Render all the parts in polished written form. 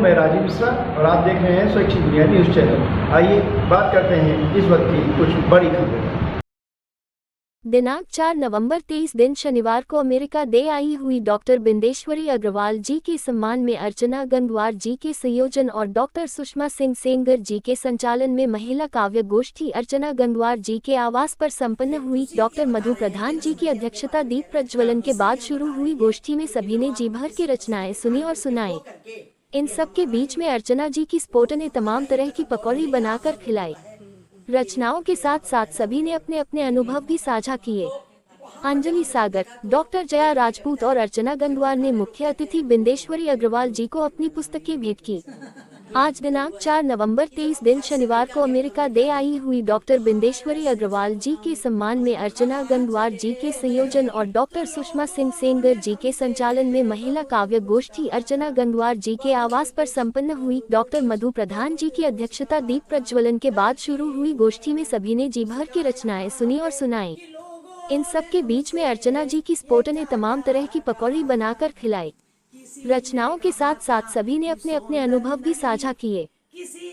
मैं राजीव मिश्रा और आप देख रहे हैं स्वैच्छिक दुनिया न्यूज़ चैनल। आइए बात करते हैं इस वक्त की कुछ बड़ी खबरें। दिनांक 4 नवंबर 23 दिन शनिवार को अमेरिका दे आई हुई डॉक्टर बिंदेश्वरी अग्रवाल जी के सम्मान में अर्चना गंगवार जी के संयोजन और डॉक्टर सुषमा सिंह सेंगर जी के संचालन में महिला काव्य गोष्ठी अर्चना गंगवार जी के आवास पर संपन्न हुई। डॉक्टर मधु प्रधान जी की अध्यक्षता दीप प्रज्वलन के बाद शुरू हुई गोष्ठी में सभी ने जी भर की रचनाएं सुनी और सुनाई। इन सब के बीच में अर्चना जी की स्पोर्ट ने तमाम तरह की पकौड़ी बनाकर खिलाई। रचनाओं के साथ साथ सभी ने अपने अपने अनुभव भी साझा किए। अंजलि सागर, डॉक्टर जया राजपूत और अर्चना गंगवार ने मुख्य अतिथि बिंदेश्वरी अग्रवाल जी को अपनी पुस्तकें भेंट की। आज दिनांक 4 नवंबर 23 दिन शनिवार को अमेरिका दे आई हुई डॉक्टर बिंदेश्वरी अग्रवाल जी के सम्मान में अर्चना गंगवार जी के संयोजन और डॉक्टर सुषमा सिंह सेंगर जी के संचालन में महिला काव्य गोष्ठी अर्चना गंगवार जी के आवास पर संपन्न हुई। डॉक्टर मधु प्रधान जी की अध्यक्षता दीप प्रज्वलन के बाद शुरू हुई गोष्ठी में सभी ने जी भर की रचनाएं सुनी और सुनाई। इन सब के बीच में अर्चना जी की स्पोर्ट ने तमाम तरह की पकौड़ी बनाकर खिलाई। रचनाओं के साथ साथ सभी ने अपने अपने अनुभव भी साझा किए।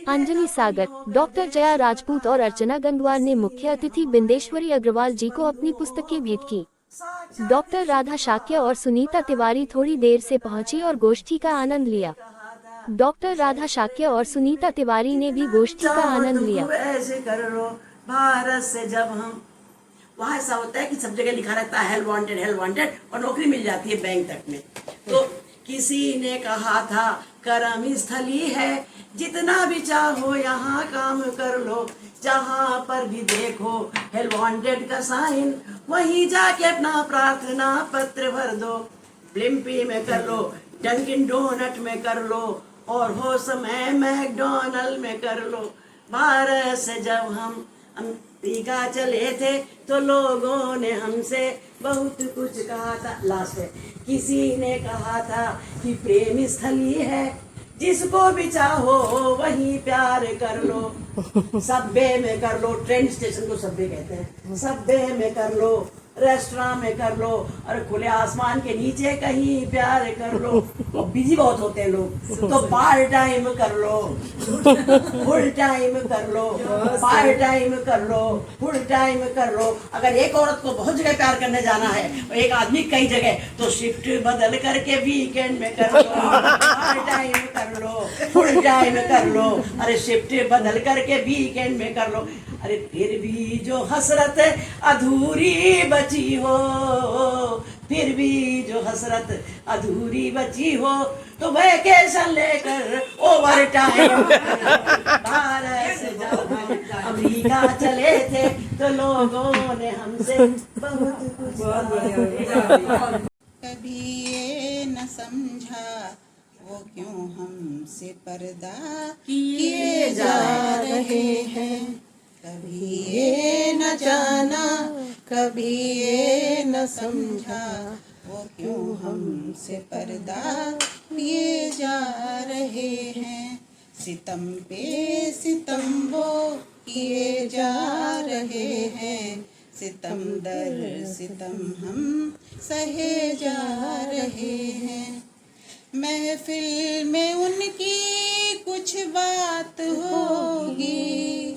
अंजलि सागर, डॉक्टर जया राजपूत और अर्चना गंगवार ने मुख्य अतिथि बिंदेश्वरी अग्रवाल जी को अपनी पुस्तकें भेंट की। डॉक्टर राधा शाक्य और सुनीता तिवारी थोड़ी देर से पहुंची और गोष्ठी का आनंद लिया। डॉक्टर राधा शाक्य और सुनीता तिवारी ने भी गोष्ठी का आनंद लिया। ऐसे कर लो भारत से जब हम वहाँ ऐसा होता है कि सब जगह लिखा रहता है हेल्प वांटेड और नौकरी मिल जाती है बैंक तक में। तो किसी ने कहा था कर्म स्थली है, जितना भी चाहो यहाँ काम कर लो, जहाँ पर भी देखो हेल्प वांटेड का साइन, वहीं जाके अपना प्रार्थना पत्र भर दो। ब्लिम्पी में कर लो, डंकिन डोनट में कर लो और हो समय मैकडोनल्ड में कर लो। भारत से जब हम अमेरिका चले थे तो लोगों ने हमसे बहुत कुछ कहा था। लास्ट है, किसी ने कहा था कि प्रेम स्थली है, जिसको भी चाहो वहीं प्यार कर लो। सब्वे में कर लो, ट्रेन स्टेशन को सब्वे कहते हैं, सब्वे में कर लो, रेस्टोरेंट में कर लो और खुले आसमान के नीचे कहीं प्यार कर लो। और बिजी बहुत होते हैं लोग, तो पार्ट टाइम कर लो, फुल टाइम कर लो, पार्ट टाइम कर लो, फुल टाइम कर लो। अगर एक औरत को बहुत जगह प्यार करने जाना है और एक आदमी कई जगह, तो शिफ्ट बदल करके वीकेंड में कर लो, पार्ट टाइम कर लो, फुल टाइम कर लो, अरे शिफ्ट बदल करके वीकेंड में कर लो। अरे फिर भी जो हसरत अधूरी बची हो, फिर भी जो हसरत अधूरी बची हो, तो वैकेशन लेकर ओवर टाइम। भारत से जब हम अमेरिका चले थे तो लोगों ने हमसे बहुत कुछ कहा। कभी ये न समझा वो क्यों हमसे पर्दा किए जा रहे हैं। कभी ये न जाना, कभी ये न समझा वो क्यों हमसे पर्दा किए जा रहे हैं। सितम पे सितम वो किए जा रहे हैं, सितम दर सितम हम सहे जा रहे हैं। महफिल में उनकी कुछ बात होगी,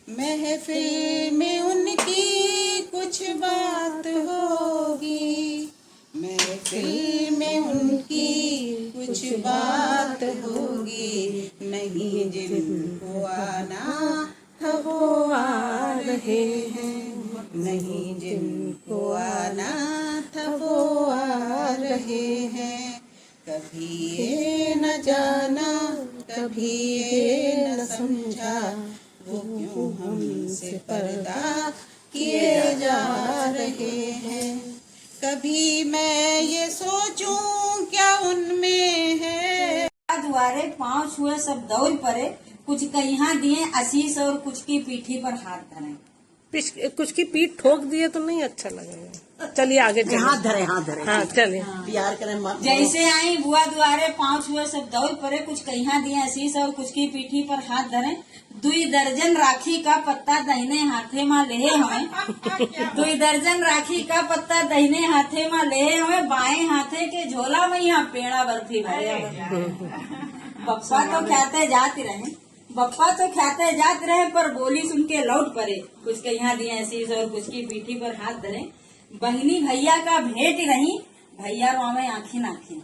महफिल में उनकी कुछ बात होगी, महफिल में उनकी कुछ बात होगी। नहीं जिनको आना था वो आ रहे हैं, नहीं जिनको आना था वो आ रहे हैं। कभी ये न जाना, कभी ये न समझा वो क्यों हमसे पर्दा किए जा रहे हैं। कभी मैं ये सोचूं क्या उनमें है। द्वारे पांव छुए सब दौड़ पड़े, कुछ कहीं दिए आशीष और कुछ की पीठी पर हाथ धरे। कुछ की पीठ ठोक दिए तो नहीं अच्छा लगेगा। चलिए आगे चलिए। हाथ धरे हाँ चलिए। प्यार करें। जैसे आई बुआ द्वारे पांव छुए सब दौड़ पड़े, कुछ कहीं दिए आशीष और कुछ की पीठी पर हाथ धरे। 2 दर्जन राखी का पत्ता दहिने हाथे में लेहे हमें, 2 दर्जन राखी का पत्ता दहिने हाथे में लेहे हमें, बाएं हाथे के झोला में यहाँ पेड़ा बर्फी भरे। बप्पा तो ख्याते जाते रहे, बप्पा तो ख्याते जाते रहे, पर बोली सुन के लौट पड़े। कुछ के यहाँ दिए आशीष और कुछ की पीठी पर हाथ धरे। बहनी भैया का भेंट रही, भैया रोवे आखिन आखिन।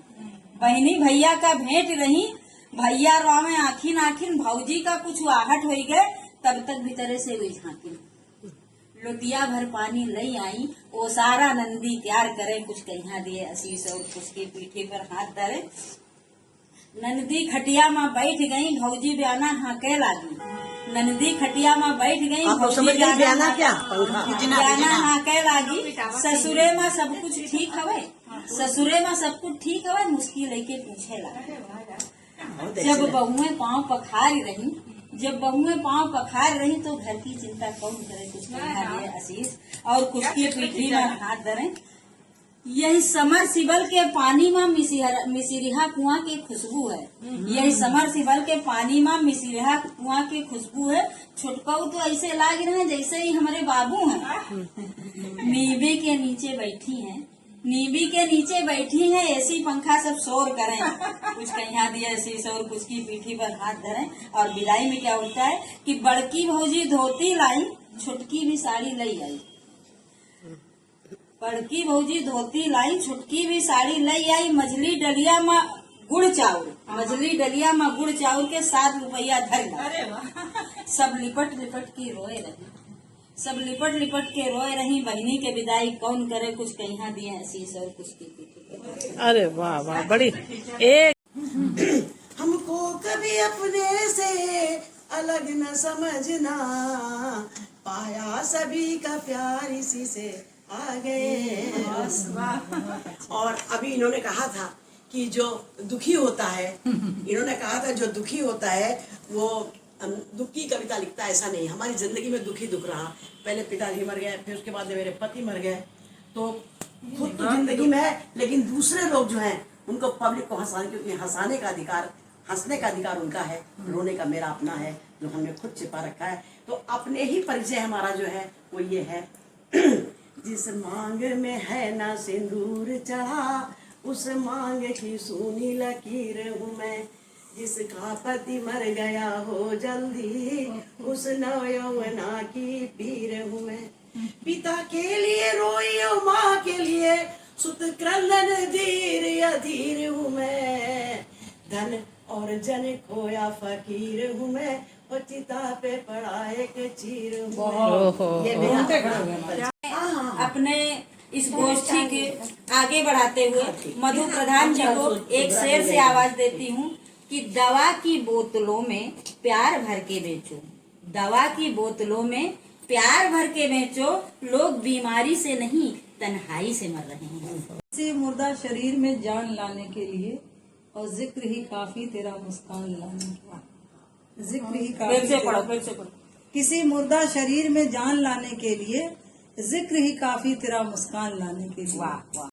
बहनी भैया का भेंट रही, भैया रोवे आखिन आखिन। भौजी का कुछ आहट हो गए, तब तक भीतरे से हुई झांकिन। लोटिया भर पानी लई आई, ओ सारा नंदी तैयार करे। कुछ कहिया दिए आशीष और कुछ की पीठी पर हाथ धरे। नंदी खटिया में बैठ गई, भौजी बयाना हाके लागी। नंदी खटिया में बैठ गई, भौजी बयाना हाके लागी। ससुरे में सब कुछ ठीक हवे, ससुरे में सब कुछ ठीक हवे, मुश्किल लेके पूछे लगा। जब बहुएं पाँव पखारी रही, जब बहुएं पाँव पखार रही, तो घर की चिंता कौन करे। कुछ कहिया दिए आशीष और कुछ की पीठी में हाथ धरे। यही समर सिबल के पानी में मिसिरिहा कुआं की खुशबू है। यही समर सिबल के पानी में मिसिरिहा कुआं की खुशबू है। छुटकाऊ तो ऐसे लाग रहे हैं जैसे ही हमारे बाबू हैं। नीबी के नीचे बैठी हैं, नीबी के नीचे बैठी हैं, एसी पंखा सब शोर करें। कुछ कहिया दिया आशीष और कुछ की पीठी पर हाथ धरें। और बिलाई में क्या होता है कि बड़की भौजी धोती लाई, छुटकी भी साड़ी लई आई। बड़की भौजी धोती लाई, छुटकी भी साड़ी लई आई। मछली डलिया में गुड़ चाउर, मछली डलिया में गुड़ चाउर के 7 रुपया धर ला। सब लिपट लिपट के रोए रही, सब लिपट लिपट के रोए रही। बहनी के विदाई कौन करे। कुछ कहिया दिए आशीष और कुछ की पीठी। अरे वाह वाह, बड़ी एक हमको कभी अपने से अलग न समझना, पाया सभी का प्यार इसी से आ गए। और अभी इन्होंने कहा था कि जो दुखी होता है, इन्होंने कहा था जो दुखी होता है वो दुख की कविता लिखता है। ऐसा नहीं, हमारी जिंदगी में दुखी दुख रहा। पहले पिताजी मर गए, फिर उसके बाद मेरे पति मर गए, तो खुद तो जिंदगी में है, लेकिन दूसरे लोग जो हैं उनको पब्लिक को हंसाने, क्योंकि हंसाने का अधिकार, हंसने का अधिकार उनका है, रोने का मेरा अपना है जो हमने खुद छिपा रखा है। तो अपने ही परिचय हमारा जो है वो ये है। जिस मांग में है ना सिंदूर चढ़ा, उस मांग की सूनी लकीर हूँ मैं। जिसका पति मर गया हो जल्दी, उस नवयौवना की पीर हूँ मैं। पिता के लिए रोई और माँ के लिए सुत क्रंदन धीर अधीर हूँ मैं। धन और जन खोया फकीर हूँ मैं, और चिता पे पड़ा एक चीर हूँ मैं। ये मेरा अपने इस गोष्ठी के आगे बढ़ाते हुए मधु प्रधान जी को एक शेर से आवाज देती हूँ कि दवा की बोतलों में प्यार भर के बेचो, दवा की बोतलों में प्यार भर के बेचो। लोग बीमारी से नहीं तन्हाई से मर रहे हैं। से मुर्दा शरीर में जान लाने के लिए, और जिक्र ही काफी तेरा मुस्कान लाने के लिए। जिक्र ही काफी, किसी मुर्दा शरीर में जान लाने के लिए, जिक्र ही काफी तेरा मुस्कान लाने के लिए।